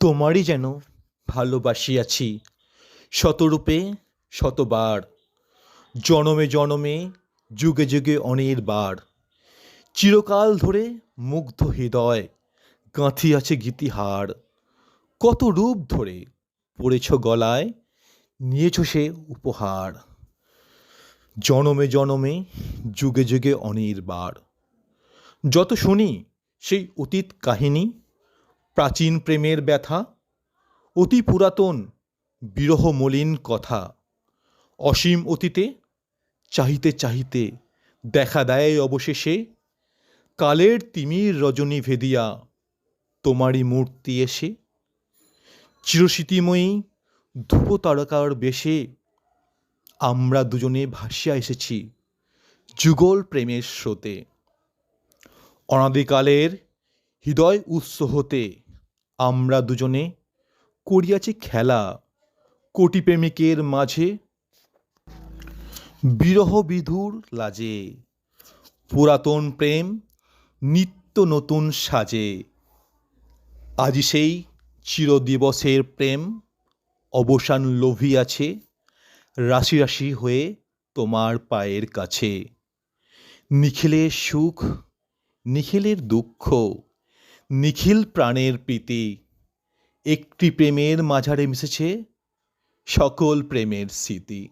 তোমারই যেন ভালোবাসিয়াছি শতরূপে শতবার, জনমে জনমে যুগে যুগে অনির্বার। চিরকাল ধরে মুগ্ধ হৃদয় গাঁথিয়াছে গীতিহার। কত রূপ ধরে পড়েছ গলায়, নিয়েছ সে উপহার। জনমে জনমে যুগে যুগে অনির্বার। যত শুনি সেই অতীত কাহিনী, প্রাচীন প্রেমের ব্যথা, অতি পুরাতন বিরহ মলিন কথা। অসীম অতীতে চাহিতে চাহিতে দেখা দেয় অবশেষে কালের তিমির রজনী ভেদিয়া তোমারই মূর্তি এসে। চিরস্মৃতিময়ী ধ্রুব তারকার বেশে আমরা দুজনে ভাসিয়া এসেছি যুগল প্রেমের স্রোতে। অনাদিকালের হৃদয় উৎস হতে আমরা দুজনে করিয়াছি খেলা কোটি প্রেমিকের মাঝে বিরহ বিধুর লাজে। পুরাতন প্রেম নিত্য নতুন সাজে। আজি সেই চিরদিবসের প্রেম অবসান লোভিয়াছে রাশি রাশি হয়ে তোমার পায়ের কাছে। নিখিলের সুখ নিখিলের দুঃখ, নিখিল প্রাণের প্রীতি, একটি প্রেমের মাঝারে মিশেছে সকল প্রেমের স্মৃতি।